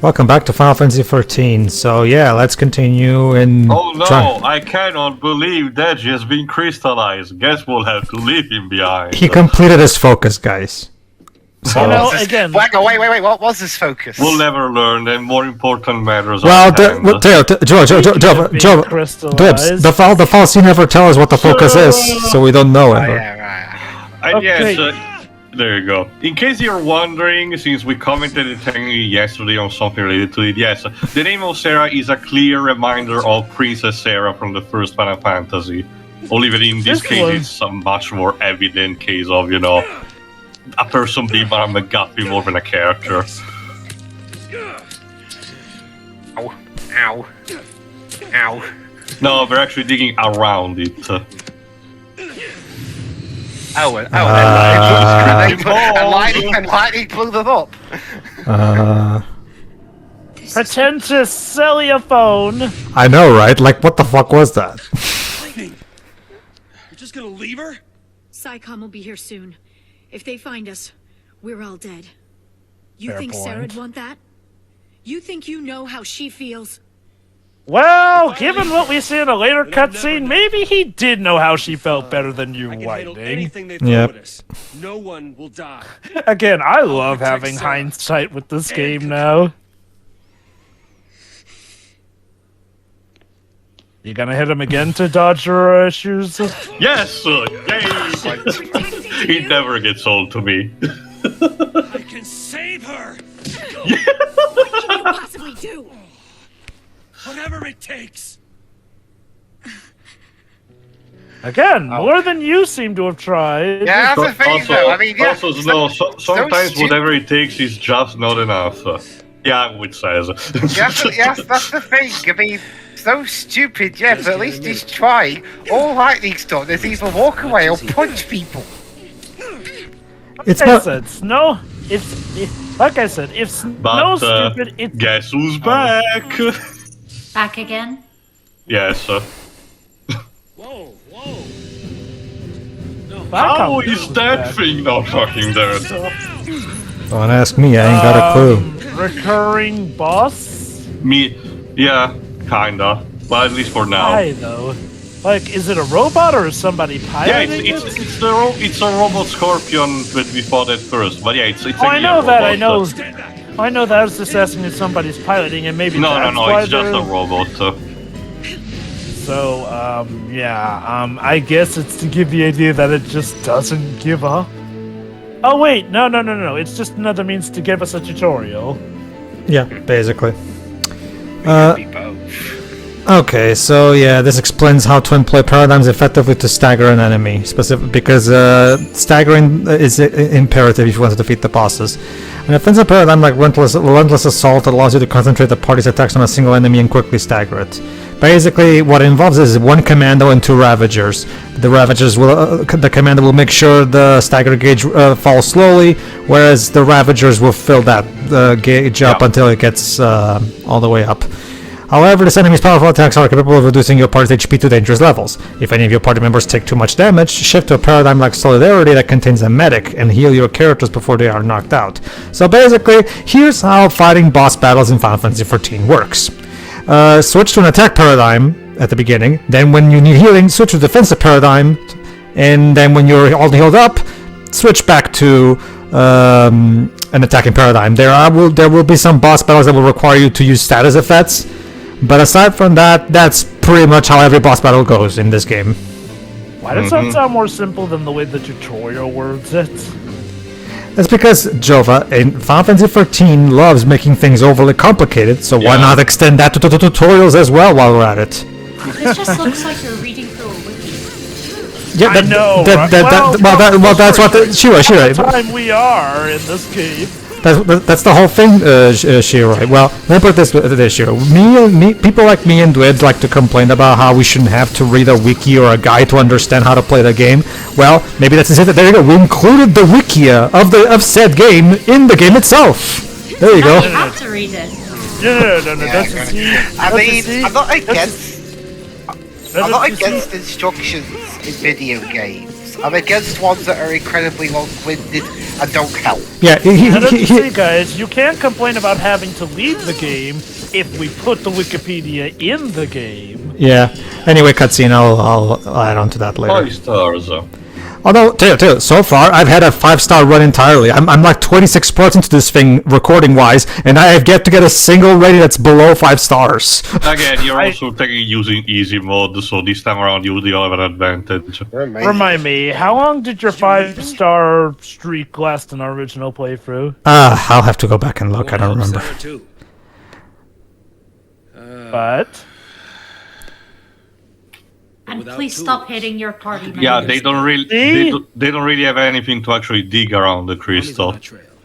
Welcome back to Final Fantasy XIII. So yeah, let's continue and Oh no, I cannot believe Deji has been crystallized. Guess we'll have to leave him behind. He completed his focus, guys. So again, wait, what was his focus? We'll never learn, and more important matters well, are Joe, the Falsi never tell us what the focus is, so we don't know ever. And yes, there you go. In case you're wondering, since we commented technically yesterday on something related to it, yes, the name of Serah is a clear reminder of Princess Serah from the first Final Fantasy. Only that in this case, it's a much more evident case of, you know, a person being a MacGuffin more than a character. Ow. Ow. Ow. No, we're actually digging around it. And lightning blew them up. Pretentious cellophone. I know, right? Like, what the fuck was that? You're just gonna leave her? PsyCom will be here soon. If they find us, we're all dead. You Fair think point. Serah'd want that? You think you know how she feels? Well, given what we see in a later cutscene, maybe he did know how she felt better than you, Lightning. Yep. No one will die. Again, I love having hindsight with this game now. You gonna hit him again to dodge your issues? Yes! Yay! He never gets old to me. I can save her! What can you possibly do? Whatever it takes! Again, more than you seem to have tried. Yeah, that's the thing, though. I mean, yeah. Sometimes whatever it takes is just not enough. Yeah, which says. Yes, that's the thing. I mean, so stupid, yeah, but at least he's trying. All Lightning's done is either walk away or punch people. It's like I said, if Snow's stupid, it's... Guess who's back? Back again? Yes. Whoa. How is that thing not fucking there? Don't ask me, I ain't got a clue. Recurring boss? Yeah, kinda. But at least for now. Why, though? Like, is it a robot or is somebody piloting it? It's a robot scorpion that we fought at first. But yeah, it's a I know that, I know that. I was just asking if somebody's piloting and maybe No, it's just a robot. So, I guess it's to give the idea that it just doesn't give up. Oh, wait, no. It's just another means to give us a tutorial. Yeah, basically. Okay, so yeah, this explains how to employ paradigms effectively to stagger an enemy, because staggering is imperative if you want to defeat the bosses. An offensive paradigm like relentless assault allows you to concentrate the party's attacks on a single enemy and quickly stagger it. Basically, what it involves is one commando and two ravagers. The ravagers will, the commander will make sure the stagger gauge falls slowly, whereas the ravagers will fill that gauge up until it gets all the way up. However, this enemy's powerful attacks are capable of reducing your party's HP to dangerous levels. If any of your party members take too much damage, shift to a paradigm like Solidarity that contains a medic and heal your characters before they are knocked out. So basically, here's how fighting boss battles in Final Fantasy XIV works. Switch to an attack paradigm at the beginning, then when you need healing, switch to defensive paradigm, and then when you're all healed up, switch back to an attacking paradigm. There will be some boss battles that will require you to use status effects, but aside from that, that's pretty much how every boss battle goes in this game. Why does that sound more simple than the way the tutorial words it? That's because Jova in Final Fantasy XIV loves making things overly complicated, so why not extend that to tutorials as well while we're at it? This just looks like you're reading through a wiki. Yeah, I know. That's what Shira. Time we are in this game. That's the whole thing, Shira. Well, let me put this Shira. People like me and Dwid like to complain about how we shouldn't have to read a wiki or a guide to understand how to play the game. Well, maybe that's it. There you go. We included the wikia of said game in the game itself. There you go. You have to read it. No. I'm not against instructions in video games. I'm against ones that are incredibly long-winded and don't help. Yeah, And as you see, guys, you can't complain about having to leave the game if we put the Wikipedia in the game. yeah. Anyway, cutscene. I'll add on to that later. 5 stars. Although, tell you, so far I've had a 5-star run entirely. I'm like 26 parts into this thing recording-wise, and I have yet to get a single rating that's below 5 stars. Again, you're also using easy mode, so this time around you will have an advantage. Remind me, how long did your 5-star streak last in our original playthrough? I'll have to go back and look. I don't remember. But And please stop hitting your party members. Yeah, they don't really they don't really have anything to actually dig around the crystal.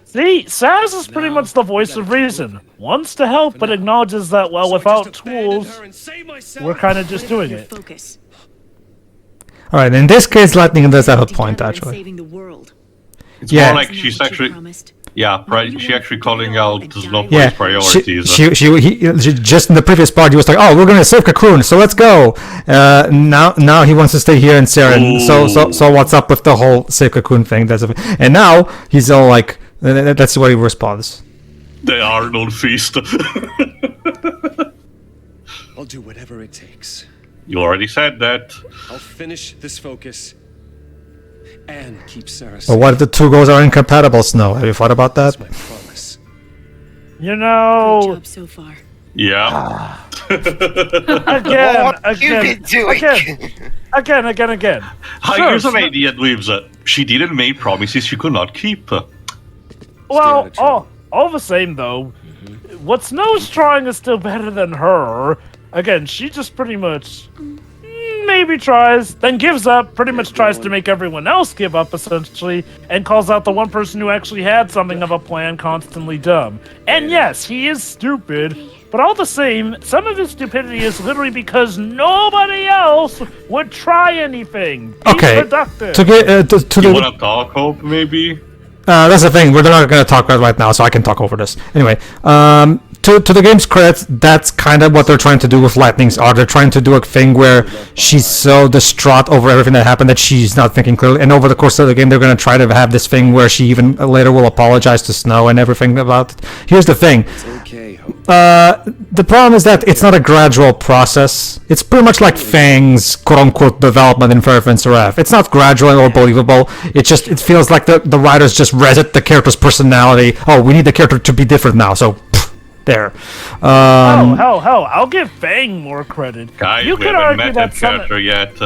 see, Saz is pretty much the voice of reason. Wants to help, but acknowledges that, well, without tools, we're kind of just doing it. Focus. All right, in this case, Lightning does have a point, actually. Saving the world. It's Yeah. more like she's actually she actually calling out Snowflake's Yeah, priorities. she just in the previous part, he was like, "Oh, we're gonna save Cocoon, so let's go." Now he wants to stay here in Serah. And so what's up with the whole save Cocoon thing? And now he's all like, that's the way he responds. The Arnold feast. I'll do whatever it takes. You already said that. I'll finish this focus and keep Serah safe. But what if the two goals are incompatible, Snow? Have you thought about that? That's my promise. You Good know, job so far. Yeah. again, What have you been doing? again. Here's Sure, an idea, Dweebs. She didn't make promises she could not keep. Well, all the same though, what Snow's trying is still better than her. Again, she just pretty much maybe tries, then gives up, pretty much tries to make everyone else give up, essentially, and calls out the one person who actually had something of a plan constantly dumb. And yes, he is stupid, but all the same, some of his stupidity is literally because nobody else would try anything. Be Okay, productive. to get to You the wanna talk, Hope, maybe? that's the thing. We're not going to talk about it right now, so I can talk over this. Anyway, to the game's credit, that's kind of what they're trying to do with Lightning's art. They're trying to do a thing where she's so distraught over everything that happened that she's not thinking clearly. And over the course of the game, they're going to try to have this thing where she even later will apologize to Snow and everything about it. Here's the thing. Okay, Hope. The problem is that it's not a gradual process. It's pretty much like Fang's quote-unquote development in Fervent Seraph. It's not gradual or believable. It feels like the writers just reset the character's personality. Oh, we need the character to be different now, so there. Hell, I'll give Fang more credit. Guys, you we could haven't argue met that that character yet.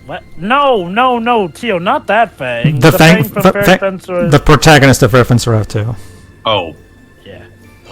What? No, Tio, not that Fang. The Fang from Fair Fang, Spencer is- the protagonist of Fervent Seraph too. Oh.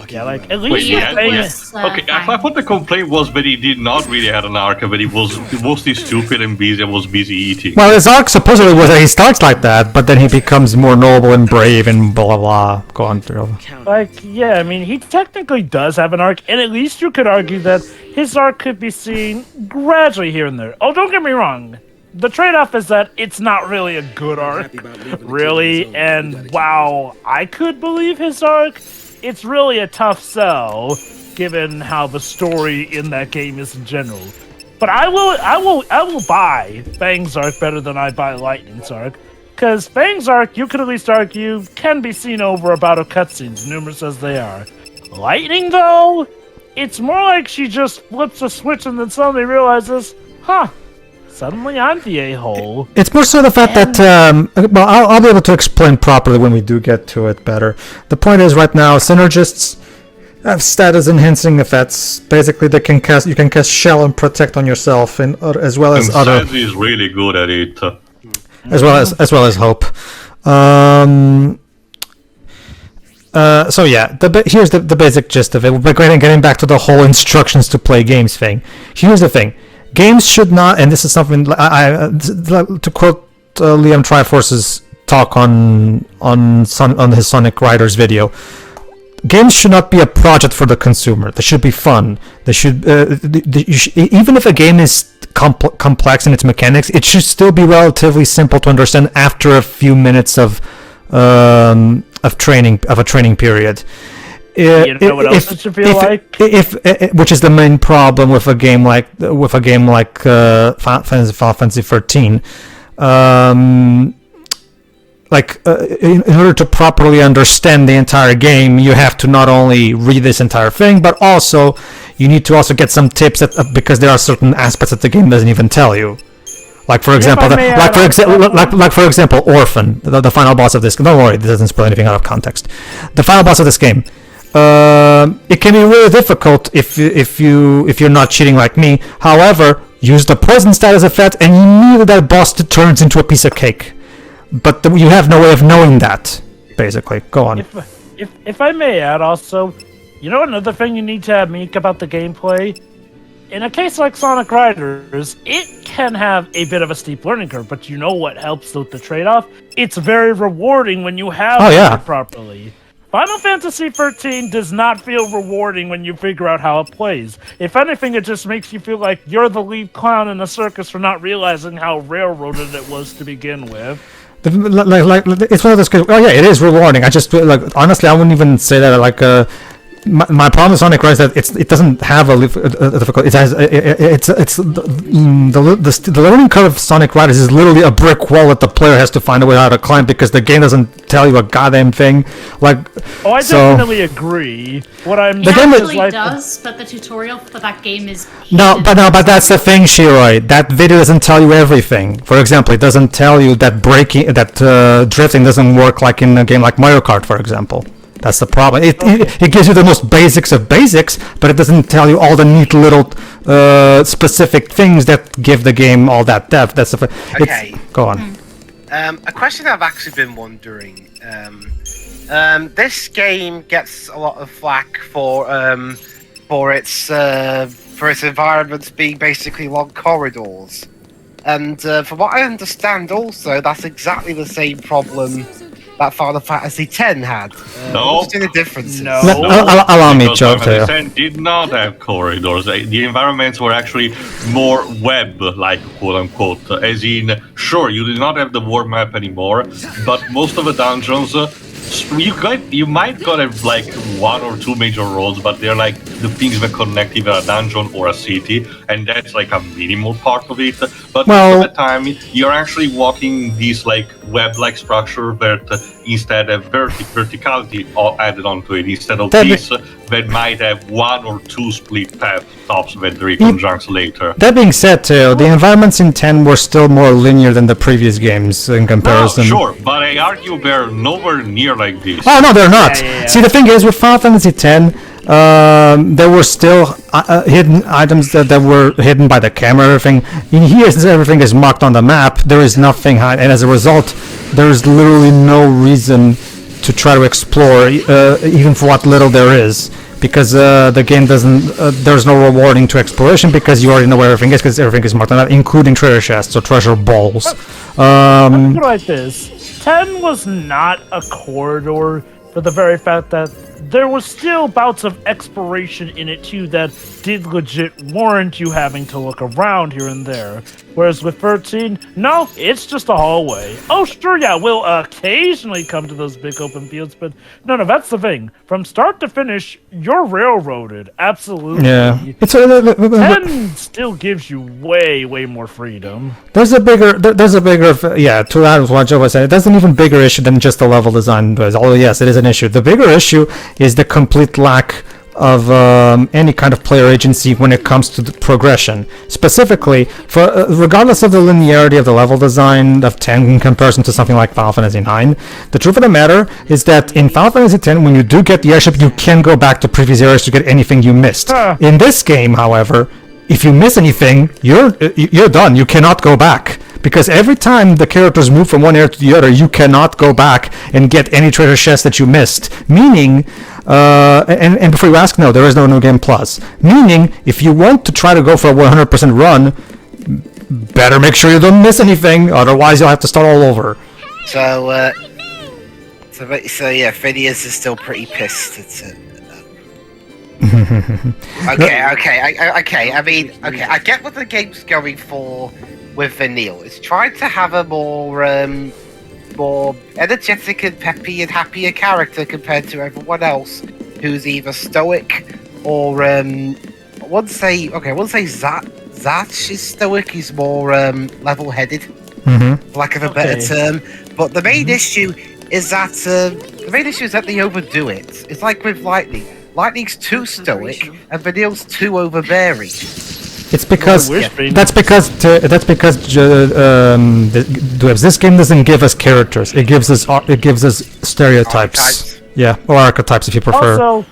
Yeah, like, at least Wait, yeah, Fang yeah. is... Okay, I thought the complaint was that he did not really have an arc, but he was mostly stupid and busy and was busy eating. Well, his arc supposedly was that he starts like that, but then he becomes more noble and brave and blah blah blah. Go on through. Like, yeah, I mean, he technically does have an arc, and at least you could argue that his arc could be seen gradually here and there. Oh, don't get me wrong. The trade-off is that it's not really a good arc, really, and wow, I could believe his arc. It's really a tough sell, given how the story in that game is in general. But I will buy Fang's arc better than I buy Lightning's arc, because Fang's arc, you could at least argue, can be seen over about a cutscenes, numerous as they are. Lightning, though, it's more like she just flips a switch and then suddenly realizes, suddenly I'm the a-hole. It's more so the fact that, well, I'll be able to explain properly when we do get to it better. The point is, right now, synergists have status-enhancing effects. Basically, you can cast Shell and Protect on yourself, and as well as and other, Sanzi is really good at it. as well as Hope. So yeah, here's the basic gist of it. We're getting back to the whole instructions to play games thing. Here's the thing. Games should not, and this is something to quote Liam Triforce's talk on his Sonic Riders video. Games should not be a project for the consumer. They should be fun. They should, even if a game is complex in its mechanics, it should still be relatively simple to understand after a few minutes of a training period. You know what else it should feel like? Which is the main problem with a game like Final Fantasy XIII. in order to properly understand the entire game, you have to not only read this entire thing, but also you need to also get some tips because there are certain aspects that the game doesn't even tell you. Like for example, for example, Orphan, the final boss of this. Don't worry, this doesn't spoil anything out of context. The final boss of this game. It can be really difficult if you're not cheating like me. However, use the poison status effect, and immediately that boss turns into a piece of cake. But you have no way of knowing that. Basically, go on. If I may add, also, another thing you need to have meek about the gameplay. In a case like Sonic Riders, it can have a bit of a steep learning curve, but you know what helps with the trade-off? It's very rewarding when you have it properly. Final Fantasy XIII does not feel rewarding when you figure out how it plays. If anything, it just makes you feel like you're the lead clown in a circus for not realizing how railroaded it was to begin with. It's one of those. Oh yeah, it is rewarding. I just honestly, I wouldn't even say that my problem with Sonic Rise is that it doesn't have a difficult. It has the learning curve of Sonic Riders is literally a brick wall that the player has to find a way how to climb because the game doesn't tell you a goddamn thing. I definitely agree. What I'm it actually does, but the tutorial for that game is but that's the thing, Shiroi. That video doesn't tell you everything. For example, it doesn't tell you that drifting doesn't work like in a game like Mario Kart, for example. That's the problem. It gives you the most basics of basics, but it doesn't tell you all the neat little specific things that give the game all that depth. That's okay. Go on. A question I've actually been wondering. This game gets a lot of flack for its environments being basically long corridors, and from what I understand, also that's exactly the same problem that Final Fantasy X had. What's the differences? Allow me, Joe. Final Fantasy X did not have corridors. The environments were actually more web-like, quote-unquote. As in, sure, you did not have the world map anymore, but most of the dungeons, you might have one or two major roads, but they're like the things that connect either a dungeon or a city, and that's like a minimal part of it. But most of the time, you're actually walking these web-like structure that instead have verticality added onto it, instead of these that might have one or two split tops that reconjuncts later. That being said, too, the environments in 10 were still more linear than the previous games in comparison. Sure, but I argue they're nowhere near like this. Oh, no, they're not. Yeah. See, the thing is, with Final Fantasy X, there were still hidden items that were hidden by the camera and everything. In here, since everything is marked on the map, there is nothing hidden, and as a result, there is literally no reason to try to explore, even for what little there is, because the game doesn't. There's no rewarding to exploration because you already know where everything is, because everything is marked on that, including treasure chests or treasure balls. Let me put it like this: 10 was not a corridor for the very fact that there was still bouts of exploration in it too that did legit warrant you having to look around here and there. Whereas with 13, no, it's just a hallway. Oh, sure, yeah, we'll occasionally come to those big open fields, but no, that's the thing. From start to finish, you're railroaded. Absolutely. Yeah. 10 still gives you way more freedom. There's a bigger, to that what Joe was saying, there's an even bigger issue than just the level design. Although, yes, it is an issue. The bigger issue is the complete lack of any kind of player agency when it comes to the progression. Specifically, for regardless of the linearity of the level design of 10 in comparison to something like Final Fantasy IX, the truth of the matter is that in Final Fantasy X, when you do get the airship, you can go back to previous areas to get anything you missed. In this game, however, if you miss anything, you're done. You cannot go back. Because every time the characters move from one area to the other, you cannot go back and get any treasure chest that you missed. Meaning, and before you ask, no, there is no New Game Plus. Meaning, if you want to try to go for a 100% run, better make sure you don't miss anything, otherwise you'll have to start all over. So yeah, Phineas is still pretty pissed at it. Okay. I mean, I get what the game's going for with Vanille. It's trying to have a more energetic and peppy and happier character compared to everyone else, who's either stoic or I wouldn't say Zatch is stoic. He's more level-headed. for lack of a better term. But the main issue is that they overdo it. It's like with Lightning. Lightning's too stoic, and Vanille's too overbearing. It's because this game doesn't give us characters. It gives us stereotypes. Archetypes. Yeah, or archetypes if you prefer. Also,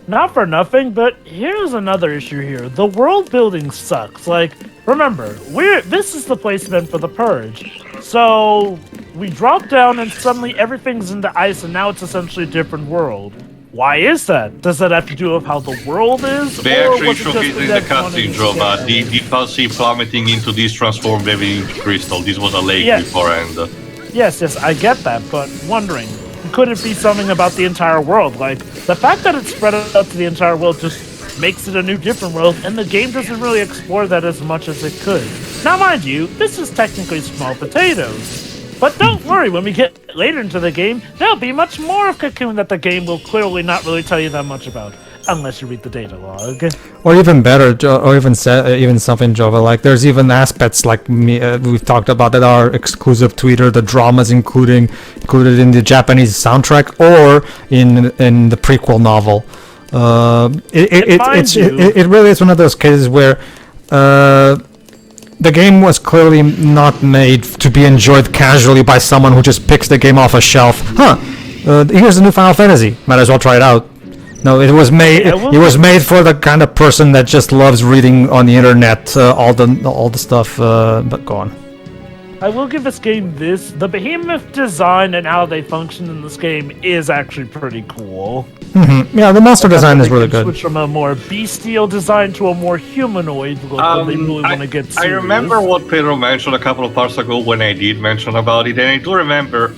not for nothing, but here's another issue here. The world building sucks. Like, remember, this is the place meant for the Purge. So we drop down and suddenly everything's into ice, and now it's essentially a different world. Why is that? Does that have to do with how the world is? They or actually was it showed just it in that the cutscene, Joe, the Pulse plummeting into this transformed everything into crystal. This was a lake beforehand. Yes, I get that, but wondering, could it be something about the entire world? Like, the fact that it's spread out to the entire world just makes it a new different world, and the game doesn't really explore that as much as it could. Now, mind you, this is technically small potatoes. But don't worry, when we get later into the game, there'll be much more of Cocoon that the game will clearly not really tell you that much about, unless you read the data log. Or even better, or even something, Jova, like there's even aspects like we've talked about that are exclusive to either the dramas included in the Japanese soundtrack or in the prequel novel. It really is one of those cases where the game was clearly not made to be enjoyed casually by someone who just picks the game off a shelf. Here's a new Final Fantasy. Might as well try it out. No, it was made. It was made for the kind of person that just loves reading on the internet all the stuff. But go on. I will give this game this: the behemoth design and how they function in this game is actually pretty cool. Yeah, the monster design is really good. Switch from a more bestial design to a more humanoid look when they really want to get serious. I remember what Pedro mentioned a couple of parts ago when I did mention about it, and I do remember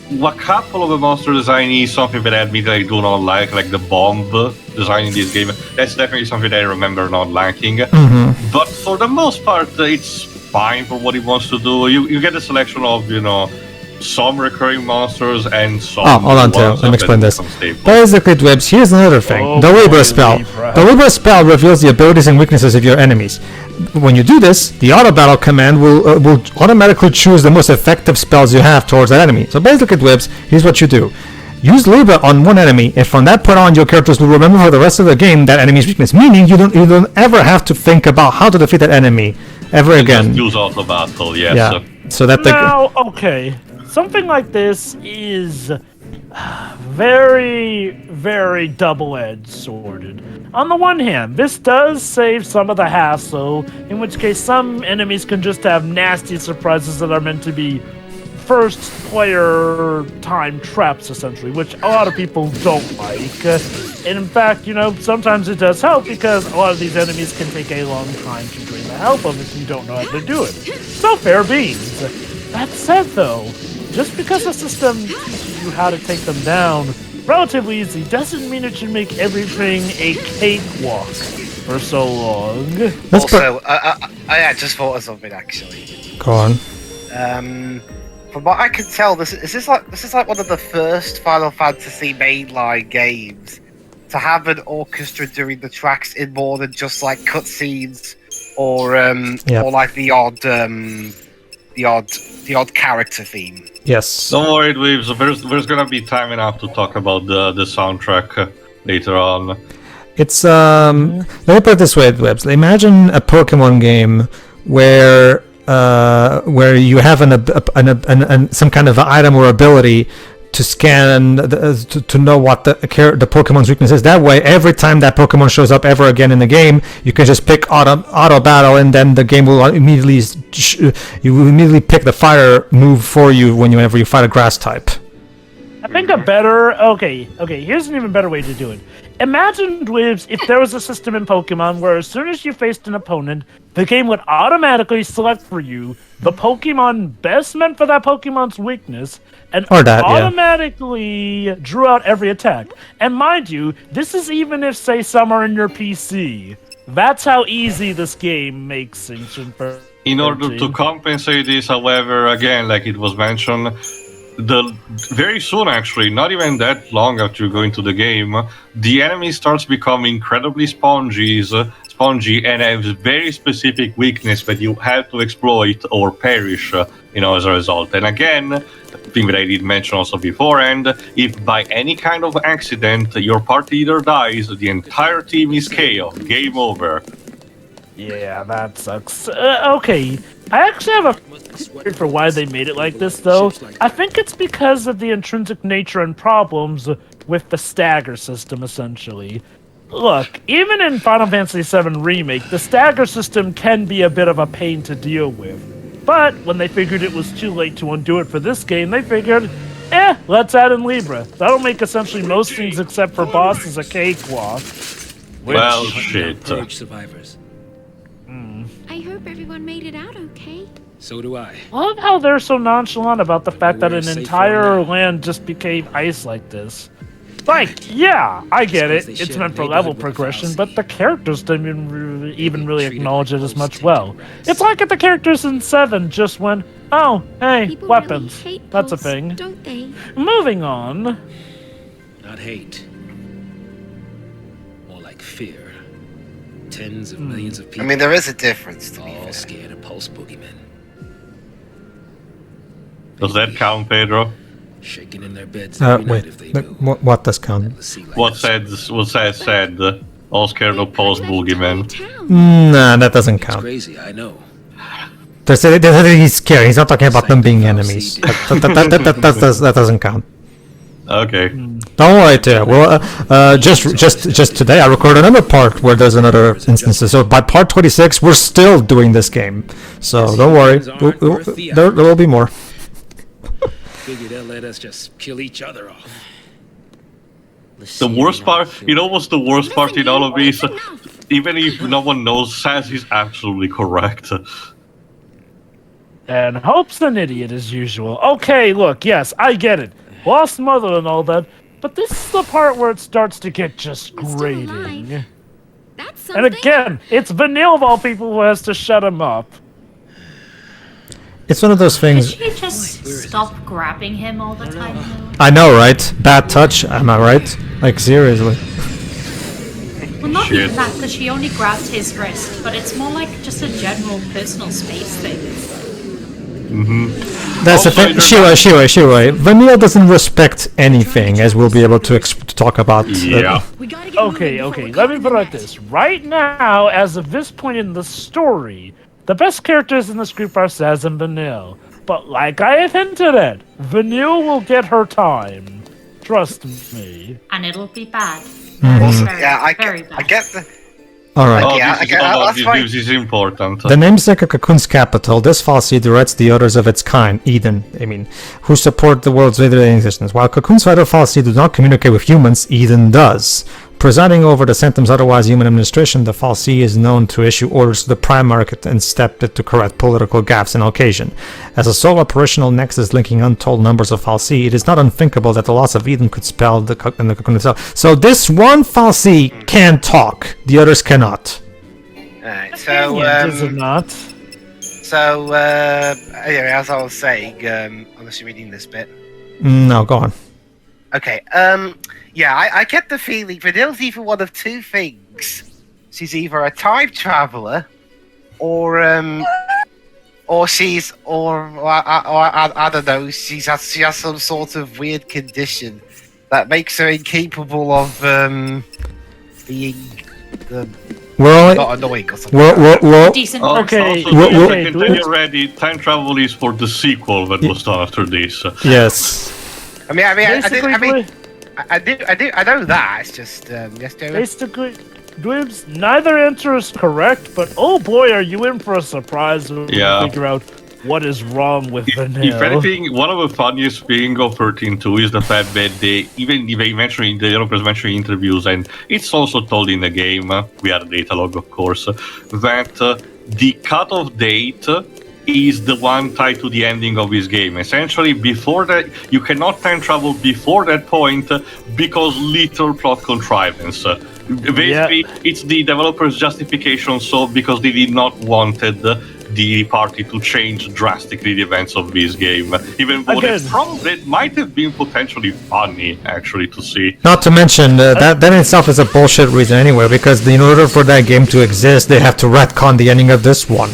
a couple of the monster design is something that I admit I do not like the bomb design in this game. That's definitely something that I remember not liking. But for the most part, it's fine for what it wants to do. You get a selection of, some recurring monsters and some. Oh, hold on, Theo. Let me explain this. Basically, Dwebs, here's another thing. The Libra spell. The Libra spell reveals the abilities and weaknesses of your enemies. When you do this, the auto battle command will automatically choose the most effective spells you have towards that enemy. So basically, Dwebs, here's what you do. Use Libra on one enemy, and from that point on, your characters will remember for the rest of the game that enemy's weakness. Meaning, you don't ever have to think about how to defeat that enemy ever again. Just use auto battle, yes. Yeah. So that okay. Something like this is very, very double-edged sworded. On the one hand, this does save some of the hassle, in which case some enemies can just have nasty surprises that are meant to be first player time traps, essentially, which a lot of people don't like. And in fact, sometimes it does help because a lot of these enemies can take a long time to drain the health of if you don't know how to do it. So fair beans. That said, though, just because the system teaches you how to take them down relatively easy doesn't mean it should make everything a cakewalk for so long. Also, I just thought of something actually. Go on. From what I can tell, this is like one of the first Final Fantasy mainline games to have an orchestra doing the tracks in more than just like cutscenes or like the odd character theme. Yes. Don't worry, Dweebs. There's gonna be time enough to talk about the soundtrack later on. It's let me put it this way, Dweebs. Imagine a Pokemon game where you have some kind of item or ability to scan to know what the Pokemon's weakness is. That way, every time that Pokemon shows up ever again in the game, you can just pick auto battle, and then the game will immediately pick the fire move for you whenever you fight a grass type. I think here's an even better way to do it. Imagine, Dweebs, if there was a system in Pokemon where as soon as you faced an opponent, the game would automatically select for you the Pokemon best meant for that Pokemon's weakness, and automatically drew out every attack. And mind you, this is even if, say, some are in your PC. That's how easy this game makes things. In order to compensate this, however, again, like it was mentioned, very soon, actually, not even that long after you go into the game, the enemy starts becoming incredibly spongy and has very specific weakness that you have to exploit or perish, as a result. And again, the thing that I did mention also beforehand, if by any kind of accident your party leader dies, the entire team is KO. Game over. Yeah, that sucks. Okay, I actually have a theory for why they made it like this, though. I think it's because of the intrinsic nature and problems with the stagger system, essentially. Look, even in Final Fantasy VII Remake, the stagger system can be a bit of a pain to deal with. But when they figured it was too late to undo it for this game, they figured, let's add in Libra. That'll make essentially most things except for bosses a cakewalk. Well, shit. Survivors. I hope everyone made it out okay. So do I. I love how they're so nonchalant about the fact that We're an safe entire from that. land just became ice like this. Like, yeah, I get it. Suppose they It's should. meant for They level died with progression, Falsi. but the characters didn't even really treated acknowledge like it as much most well. tender rats. It's like if the characters in 7 just went, oh, hey, People weapons. really hate That's a Pulse, thing. don't they? Moving on. Not hate. More like fear. Tens of millions of people. I mean, there is a difference, to be all fair. scared of Pulse boogeymen. Does that count, Pedro? Shaking in their beds every night Wait, if they knew. what does count? The sea like What us. said? All scared of Pulse boogeyman. Nah, that doesn't It's count. crazy, I know. They said he's scared. He's not talking about them being enemies. That doesn't count. Okay. Don't worry, Teo. Well, just today I recorded another part where there's another instance. So by part 26, we're still doing this game. So don't worry, there will be more. Figure they'll let us just kill each other off. The worst part, what's the worst part in all of this? Even if no one knows, Saz is absolutely correct. And Hope's an idiot as usual. Okay, look, yes, I get it. Lost mother and all that, but this is the part where it starts to get just He's still grating. alive. That's And something. again, it's Vanille of all people who has to shut him up. It's one of those Could things. she just stop grabbing him all the time, though? I know, right? Bad touch. Am I right? Like seriously. Well, not Shit. even that, because she only grabbed his wrist, but it's more like just a general personal space thing. That's the thing. Shiwei. Vanille doesn't respect anything, as we'll be able to talk about. Yeah. We gotta get Okay, let me put it like this. Right now, as of this point in the story, the best characters in this group are Saz and Vanille. But like I have hinted at, Vanille will get her time. Trust me. And it'll be bad. Also, Very, yeah, I very get, bad. I get the. All right. Oh, Yeah, this, is, okay, that's fine. this is important. The namesake of Cocoon's capital, this falsely directs the others of its kind, who support the world's day-to-day existence. While Cocoon's vital falsely do not communicate with humans, Eden does. Presiding over the Sanctum's otherwise human administration, the falsey is known to issue orders to the Primarch and step to correct political gaffes in occasion. As a sole operational nexus linking untold numbers of falsey, it is not unthinkable that the loss of Eden could spell the Cocoon itself. So this one falsey can talk, the others cannot. Alright, so, Is it not? anyway, as I was saying, unless you're reading this bit. No, go on. Okay, yeah, I get the feeling Vanille's either one of two things. She's either a time traveler, or she's, I don't know, she has some sort of weird condition that makes her incapable of, being, We're only... not annoying or something. Decent Oh, person. Okay, also, well, just well- to continue already, time travel is for the sequel that was done after this. Yes. I mean, Basically, I know that. It's just, yes, Joe. Basically, Dwebs, neither answer is correct, but oh boy, are you in for a surprise when Yeah. we figure out what is wrong with Vanille. If anything, one of the funniest thing of 13.2 is the fact that they mention, the developers mention in interviews, and it's also told in the game, via the data log of course, that the cutoff date is the one tied to the ending of this game. Essentially, before that, you cannot time travel before that point because little plot contrivance. Basically, it's the developer's justification, so because they did not wanted the party to change drastically the events of this game. Even though it might have been potentially funny, actually, to see. Not to mention, that in itself is a bullshit reason anyway, because in order for that game to exist, they have to retcon the ending of this one.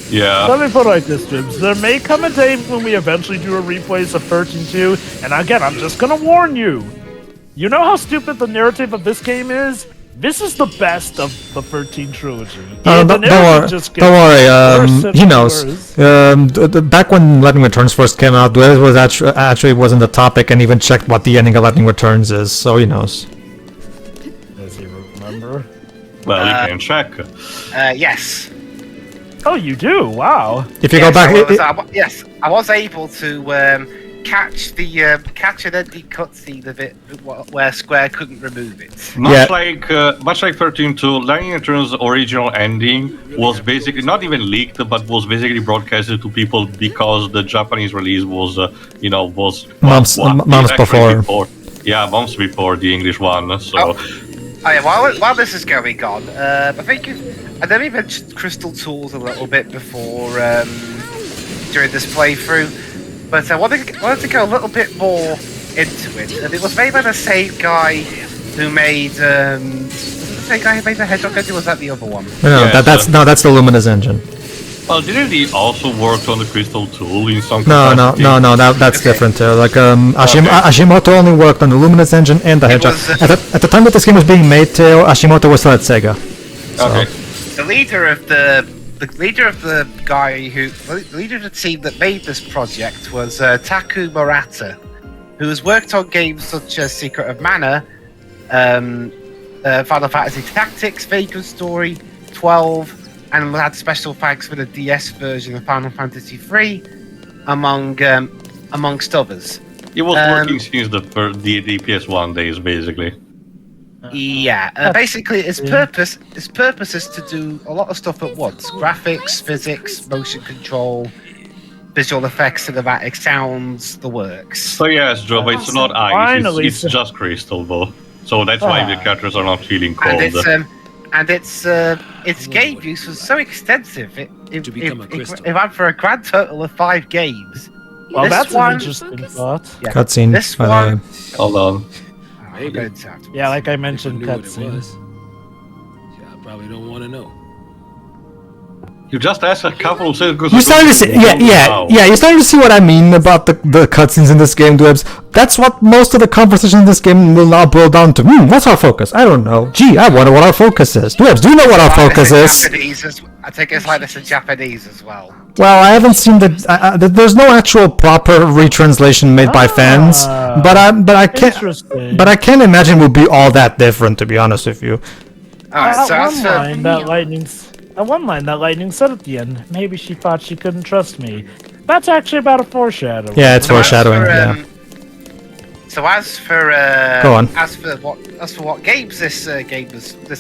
Yeah. Let me put it like this, Jibs. There may come a day when we eventually do a replays of 13-2, and again, I'm just gonna warn you. You know how stupid the narrative of this game is? This is the best of the 13 trilogy. Don't worry, he knows. Back when Lightning Returns first came out, Dwayne was actually wasn't the topic and even checked what the ending of Lightning Returns is, so he knows. Does he remember? Well, you can check. Yes. Oh, you do? Wow. If you go back, I was able to catch an ending cutscene of it where Square couldn't remove it. Much like 13.2, Lightning Returns' original ending was basically not even leaked, but was basically broadcasted to people because the Japanese release was, months before. Yeah, months before the English one. So. While this is going on, I think I know we mentioned Crystal Tools a little bit before during this playthrough, but I wanted to go a little bit more into it. And it was made by the same guy who made the same guy who made the Hedgehog engine. Was that the other one? That's the Luminous engine. Well, didn't he also work on the Crystal Tool in some capacity? No, that's different. Like Hashimoto only worked on the Luminous engine and the Hedgehog. At the time that this game was being made, Hashimoto was still at Sega. So. Okay. The leader of the team that made this project was Taku Murata, who has worked on games such as Secret of Mana, Final Fantasy Tactics, Vagrant Story, 12. And had special thanks for the DS version of Final Fantasy III, amongst others. It was working since the PS1 days, basically. Yeah, basically its purpose is to do a lot of stuff at once: graphics, physics, motion control, visual effects, cinematic sounds, the works. So yes, Joe, but it's not ice. It's just crystal, though. So that's why the characters are not feeling cold. And its game use was so extensive. It ran for a grand total of 5 games. Well, that's an interesting thought. Yeah. Cutscene. This one. Hold on. Yeah, like I mentioned, cutscene. I probably don't want to know. You just asked a couple of seconds. You're starting to see, you're starting to see what I mean about the cutscenes in this game, Dwebs. That's what most of the conversation in this game will now boil down to. What's our focus? I don't know. Gee, I wonder what our focus is. Dwebs, do you know what our focus is? I think it's like this in Japanese as well. Well, I haven't seen there's no actual proper retranslation made by fans, but I can't imagine it would be all that different, to be honest with you. One line that Lightning said at the end, maybe she thought she couldn't trust me. That's actually about a foreshadowing. Yeah, it's foreshadowing. So as for go on. As for what games this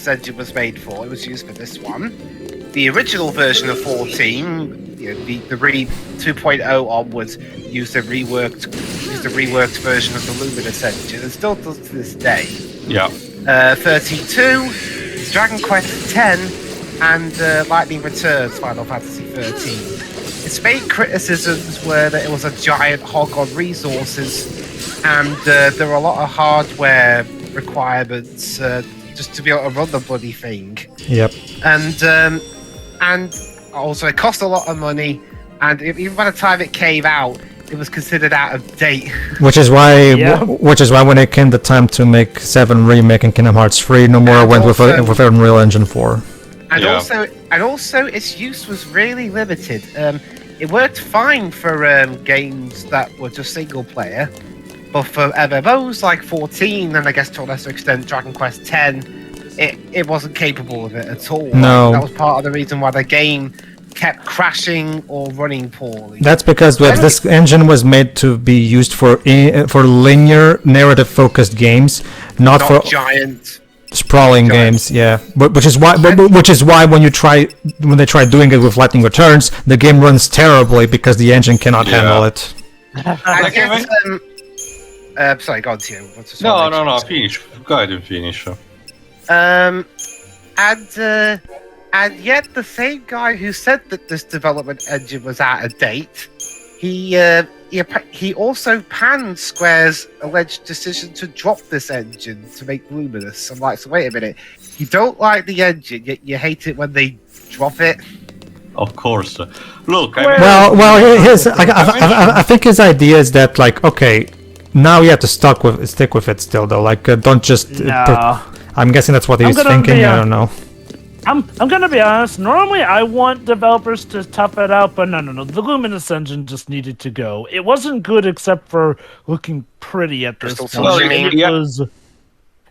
engine was made for, it was used for this one. The original version of 14, the Re 2.0 onwards, used a reworked version of the Luminous engine, and still does to this day. Yeah. 13.2, Dragon Quest X. And Lightning Returns, Final Fantasy XIII. Its main criticisms were that it was a giant hog on resources, and there were a lot of hardware requirements just to be able to run the bloody thing. Yep. And also it cost a lot of money, and even by the time it came out, it was considered out of date. Which is why when it came the time to make 7 Remake and Kingdom Hearts 3, Nomura went with Unreal Engine 4. And also, its use was really limited. It worked fine for games that were just single player, but for MMOs like 14 and I guess to a lesser extent Dragon Quest X, it wasn't capable of it at all. No, that was part of the reason why the game kept crashing or running poorly. That's because this engine was made to be used for linear narrative-focused games, not for giant. Sprawling games, yeah, which is why when they try doing it with Lightning Returns, the game runs terribly because the engine cannot handle it. I guess, sorry, go on to you. No, finish. Go ahead and finish. And And yet, the same guy who said that this development engine was out of date, he also panned Square's alleged decision to drop this engine to make Luminous. I'm like, so wait a minute, you don't like the engine, yet you hate it when they drop it? Of course. Look, I think his idea is that, like, okay, now you have to stick with it still, though. Like, don't just. I'm guessing that's what he's thinking. I don't know. I'm gonna be honest. Normally, I want developers to tough it out, but no. The Luminous engine just needed to go. It wasn't good except for looking pretty at this point. Well,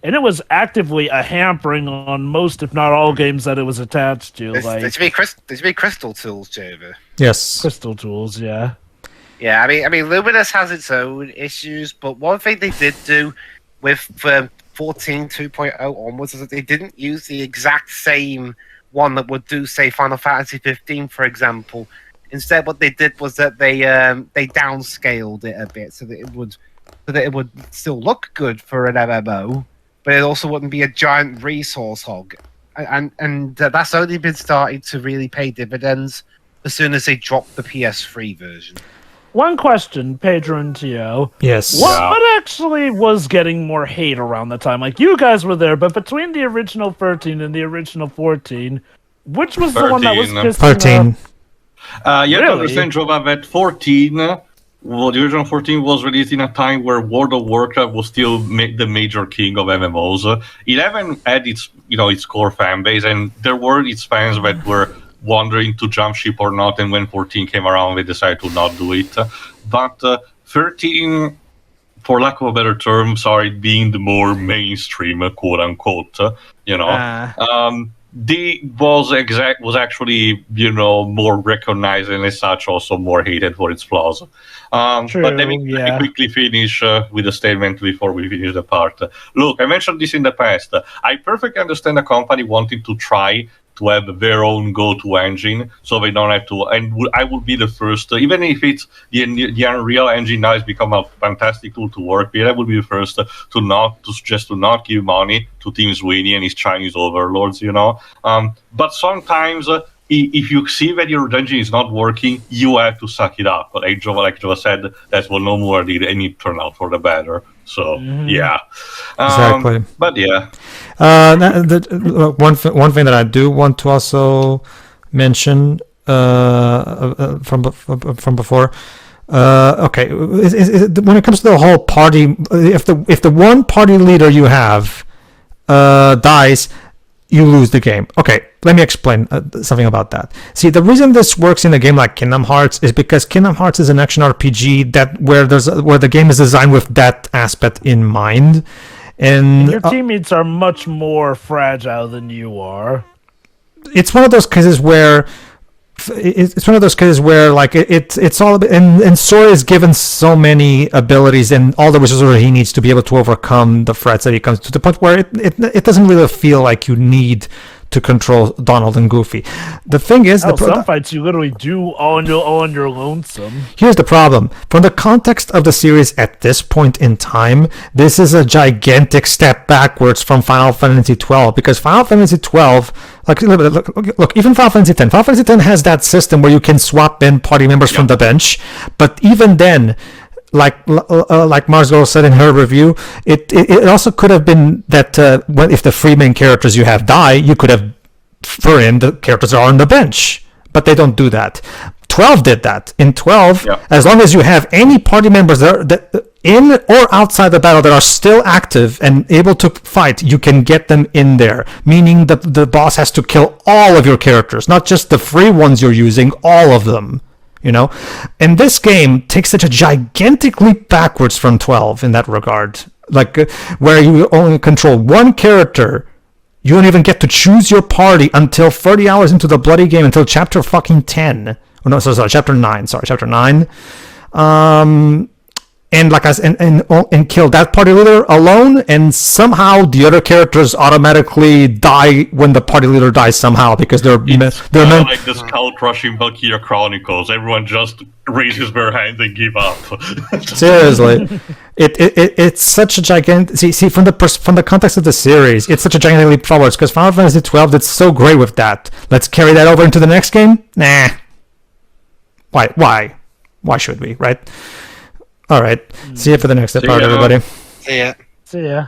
it was actively a hampering on most, if not all, games that it was attached to. There's to be Crystal Tools, Jova. Yes. Crystal Tools, yeah. Yeah, I mean, Luminous has its own issues, but one thing they did do with 14 2.0 onwards is that they didn't use the exact same one that would do, say, Final Fantasy 15, for example. Instead, what they did was that they downscaled it a bit so that it would still look good for an MMO, but it also wouldn't be a giant resource hog. And that's only been starting to really pay dividends as soon as they dropped the PS3 version. One question, Pedro and Tio. Yes. What actually was getting more hate around the time? Like, you guys were there, but between the original 13 and the original 14, which was the one that was pissed 13. You have to understand, Jova, that 14, the original 14 was released in a time where World of Warcraft was still the major king of MMOs. 11 had its core fan base, and there were its fans that were wondering to jump ship or not, and when 14 came around, they decided to not do it. But 13, for lack of a better term, being the more mainstream, quote unquote, was actually more recognized and as such also more hated for its flaws. True, but let me quickly finish with a statement before we finish the part. Look, I mentioned this in the past. I perfectly understand a company wanting to try to have their own go-to engine, so they don't have to. And I would be the first, even if it's the Unreal Engine now has become a fantastic tool to work with. I would be the first to not give money to Tim Sweeney and his Chinese overlords, But sometimes, if you see that your engine is not working, you have to suck it up. Like Jova said, that's what Nomura did, and it turned out for the better. So yeah, Exactly. But yeah. One thing that I do want to also mention from before. Okay, when it comes to the whole party, if the one party leader you have dies, you lose the game. Okay, let me explain something about that. See, the reason this works in a game like Kingdom Hearts is because Kingdom Hearts is an action RPG where the game is designed with that aspect in mind. And your teammates are much more fragile than you are. It's one of those cases where like it's all about, and Sora is given so many abilities and all the resources he needs to be able to overcome the threats that he comes to the point where it doesn't really feel like you need to control Donald and Goofy. The thing is, some fights you literally do all on your lonesome. Here's the problem. From the context of the series at this point in time, this is a gigantic step backwards from Final Fantasy XII, because Final Fantasy XII, look, even Final Fantasy X. Final Fantasy X has that system where you can swap in party members from the bench, but even then, like Marzgirl said in her review, it also could have been that if the three main characters you have die, you could have thrown in the characters that are on the bench, but they don't do that. 12 did that. In 12, as long as you have any party members that in or outside the battle that are still active and able to fight, you can get them in there, meaning that the boss has to kill all of your characters, not just the free ones you're using, all of them. And this game takes such a gigantic leap backwards from 12 in that regard, like where you only control one character. You don't even get to choose your party until 30 hours into the bloody game, until chapter fucking 10. Oh no, sorry, chapter 9. Sorry, chapter 9. and and kill that party leader alone, and somehow the other characters automatically die when the party leader dies somehow because they're meant like the skull crushing Valkyria Chronicles. Everyone just raises their hands and give up. Seriously, it's such a gigantic. See from the context of the series, it's such a gigantic leap forwards because Final Fantasy XII did so great with that. Let's carry that over into the next game. Nah. Why should we? Right. All right. See you for the next part, everybody. See ya. See ya.